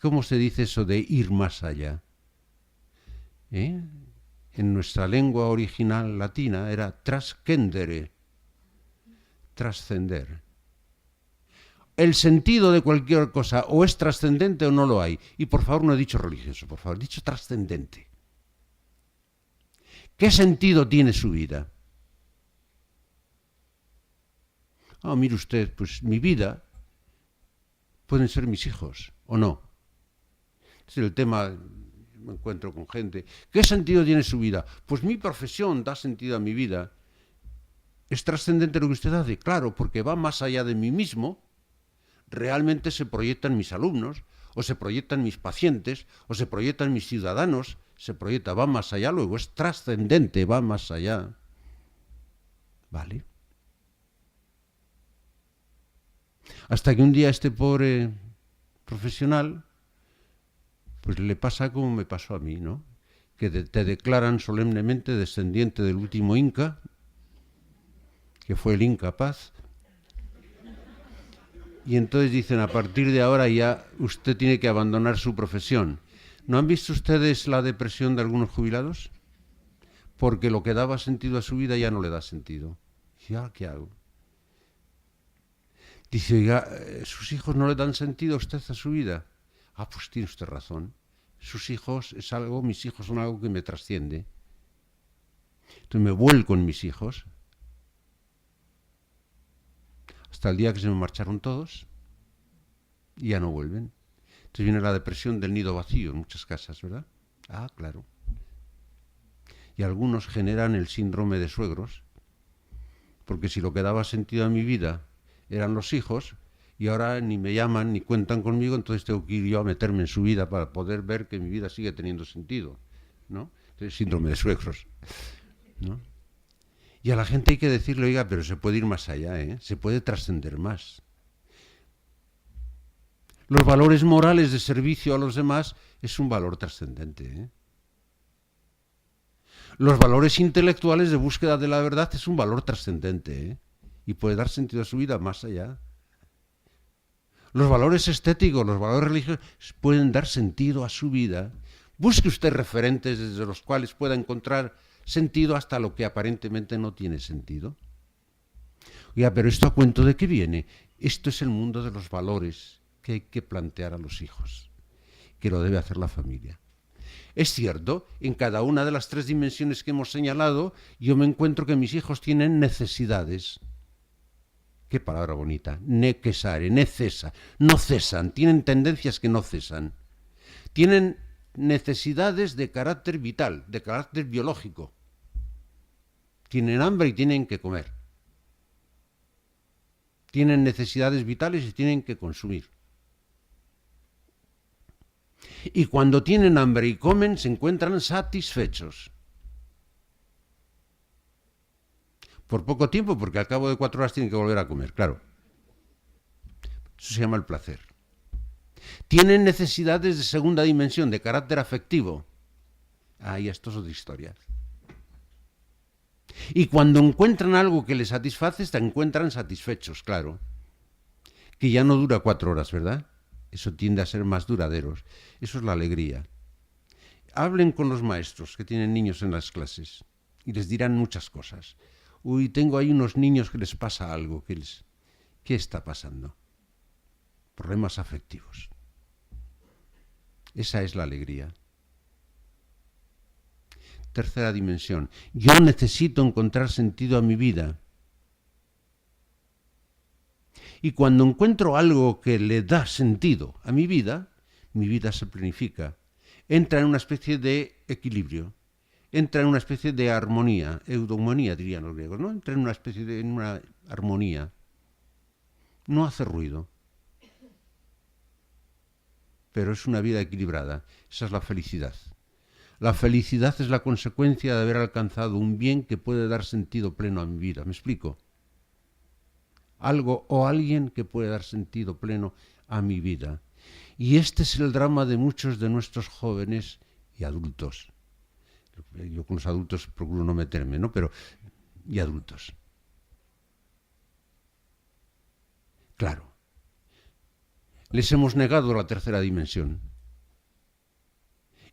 [SPEAKER 2] ¿Cómo se dice eso de ir más allá? En nuestra lengua original latina era trascendere, trascender. El sentido de cualquier cosa o es trascendente o no lo hay. Y por favor, no he dicho religioso, por favor, he dicho trascendente. ¿Qué sentido tiene su vida? Mire usted, pues mi vida pueden ser mis hijos, ¿o no? Es el tema, me encuentro con gente. ¿Qué sentido tiene su vida? Pues mi profesión da sentido a mi vida. ¿Es trascendente lo que usted hace? Claro, porque va más allá de mí mismo. Realmente se proyectan mis alumnos, o se proyectan mis pacientes, o se proyectan mis ciudadanos, va más allá, luego es trascendente, va más allá. ¿Vale? Hasta que un día este pobre profesional, pues le pasa como me pasó a mí, ¿no? Que te declaran solemnemente descendiente del último Inca, que fue el Inca Paz. Y entonces dicen, a partir de ahora ya usted tiene que abandonar su profesión. ¿No han visto ustedes la depresión de algunos jubilados? Porque lo que daba sentido a su vida ya no le da sentido. ¿Ya qué hago? Dice, oiga, ¿sus hijos no le dan sentido a usted a su vida? Pues tiene usted razón. Sus hijos es algo, mis hijos son algo que me trasciende. Entonces me vuelco en mis hijos. Hasta el día que se me marcharon todos y ya no vuelven. Entonces viene la depresión del nido vacío en muchas casas, ¿verdad? Claro. Y algunos generan el síndrome de suegros, porque si lo que daba sentido a mi vida eran los hijos, y ahora ni me llaman ni cuentan conmigo, entonces tengo que ir yo a meterme en su vida para poder ver que mi vida sigue teniendo sentido, ¿no? Entonces, síndrome de suegros, ¿no? Y a la gente hay que decirle, oiga, pero se puede ir más allá, se puede trascender más. Los valores morales de servicio a los demás es un valor trascendente. Los valores intelectuales de búsqueda de la verdad es un valor trascendente, y puede dar sentido a su vida más allá. Los valores estéticos, los valores religiosos pueden dar sentido a su vida. Busque usted referentes desde los cuales pueda encontrar sentido hasta lo que aparentemente no tiene sentido. Oiga, pero ¿esto a cuento de qué viene? Esto es el mundo de los valores que hay que plantear a los hijos, que lo debe hacer la familia. Es cierto, en cada una de las 3 dimensiones que hemos señalado, yo me encuentro que mis hijos tienen necesidades. Qué palabra bonita, necesare, necesa, no cesan, tienen tendencias que no cesan. Tienen necesidades de carácter vital, de carácter biológico. Tienen hambre y tienen que comer. Tienen necesidades vitales y tienen que consumir. Y cuando tienen hambre y comen, se encuentran satisfechos. Por poco tiempo, porque al cabo de 4 horas tienen que volver a comer, claro. Eso se llama el placer. Tienen necesidades de segunda dimensión, de carácter afectivo. Ahí esto es otra historia. Y cuando encuentran algo que les satisface, se encuentran satisfechos, claro. Que ya no dura 4 horas, ¿verdad? Eso tiende a ser más duraderos. Eso es la alegría. Hablen con los maestros que tienen niños en las clases y les dirán muchas cosas. Uy, tengo ahí unos niños que les pasa algo. ¿Qué está pasando? Problemas afectivos. Esa es la alegría. Tercera dimensión. Yo necesito encontrar sentido a mi vida. Y cuando encuentro algo que le da sentido a mi vida se planifica. Entra en una especie de equilibrio. Entra en una especie de armonía. Eudemonía, dirían los griegos, ¿no? Entra en una especie de una armonía. No hace ruido. Pero es una vida equilibrada. Esa es la felicidad. La felicidad es la consecuencia de haber alcanzado un bien que puede dar sentido pleno a mi vida. ¿Me explico? Algo o alguien que puede dar sentido pleno a mi vida. Y este es el drama de muchos de nuestros jóvenes y adultos. Yo con los adultos procuro no meterme, ¿no? Pero, y adultos. Claro. Les hemos negado la tercera dimensión.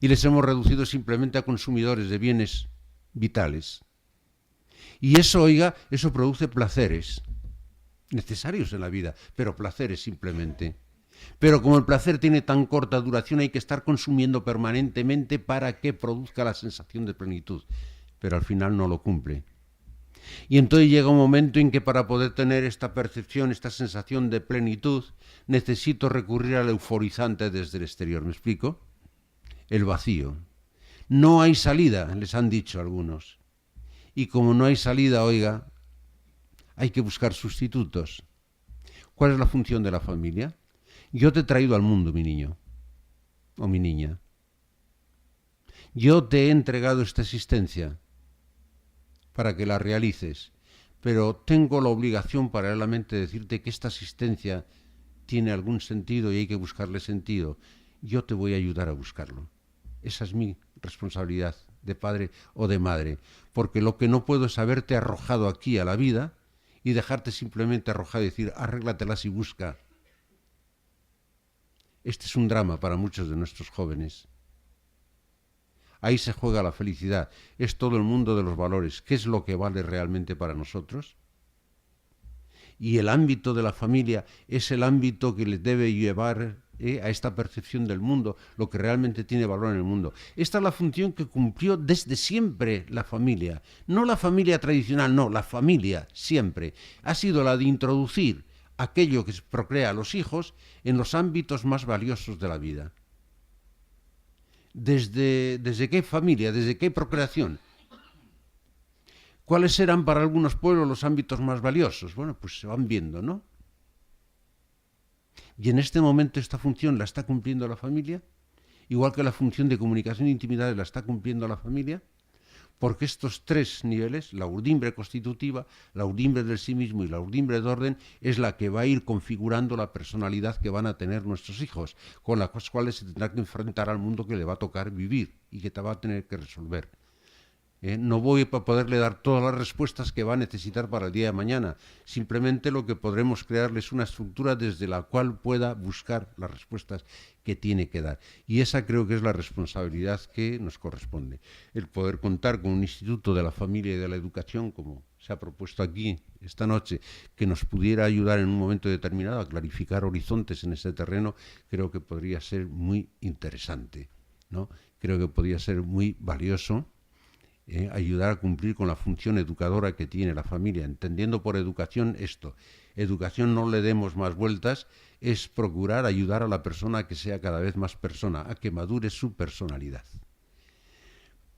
[SPEAKER 2] Y les hemos reducido simplemente a consumidores de bienes vitales. Y eso, oiga, eso produce placeres necesarios en la vida, pero placeres simplemente. Pero como el placer tiene tan corta duración, hay que estar consumiendo permanentemente para que produzca la sensación de plenitud. Pero al final no lo cumple. Y entonces llega un momento en que para poder tener esta percepción, esta sensación de plenitud, necesito recurrir al euforizante desde el exterior. ¿Me explico? El vacío. No hay salida, les han dicho algunos. Y como no hay salida, oiga, hay que buscar sustitutos. ¿Cuál es la función de la familia? Yo te he traído al mundo, mi niño o mi niña. Yo te he entregado esta existencia para que la realices, pero tengo la obligación paralelamente de decirte que esta existencia tiene algún sentido y hay que buscarle sentido. Yo te voy a ayudar a buscarlo. Esa es mi responsabilidad de padre o de madre, porque lo que no puedo es haberte arrojado aquí a la vida y dejarte simplemente arrojado y decir, arréglatelas y busca. Este es un drama para muchos de nuestros jóvenes. Ahí se juega la felicidad. Es todo el mundo de los valores. ¿Qué es lo que vale realmente para nosotros? Y el ámbito de la familia es el ámbito que les debe llevar a esta percepción del mundo, lo que realmente tiene valor en el mundo. Esta es la función que cumplió desde siempre la familia. No la familia tradicional, no, la familia siempre. Ha sido la de introducir aquello que procrea a los hijos en los ámbitos más valiosos de la vida. ¿Desde qué familia? ¿Desde qué procreación? ¿Cuáles eran para algunos pueblos los ámbitos más valiosos? Bueno, pues se van viendo, ¿no? Y en este momento esta función la está cumpliendo la familia, igual que la función de comunicación e intimidad la está cumpliendo la familia, porque estos tres niveles, la urdimbre constitutiva, la urdimbre del sí mismo y la urdimbre de orden, es la que va a ir configurando la personalidad que van a tener nuestros hijos, con las cuales se tendrá que enfrentar al mundo que le va a tocar vivir y que te va a tener que resolver. No voy a poderle dar todas las respuestas que va a necesitar para el día de mañana. Simplemente lo que podremos crearle es una estructura desde la cual pueda buscar las respuestas que tiene que dar. Y esa creo que es la responsabilidad que nos corresponde. El poder contar con un instituto de la familia y de la educación, como se ha propuesto aquí esta noche, que nos pudiera ayudar en un momento determinado a clarificar horizontes en ese terreno, creo que podría ser muy interesante, ¿no? Creo que podría ser muy valioso. Ayudar a cumplir con la función educadora que tiene la familia, entendiendo por educación esto. Educación, no le demos más vueltas, es procurar ayudar a la persona a que sea cada vez más persona, a que madure su personalidad.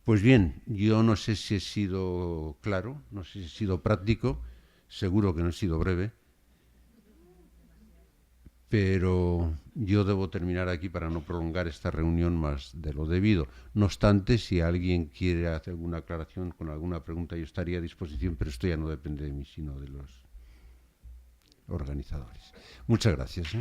[SPEAKER 2] Pues bien, yo no sé si he sido claro, no sé si he sido práctico, seguro que no he sido breve, pero yo debo terminar aquí para no prolongar esta reunión más de lo debido. No obstante, si alguien quiere hacer alguna aclaración con alguna pregunta, yo estaría a disposición, pero esto ya no depende de mí, sino de los organizadores. Muchas gracias.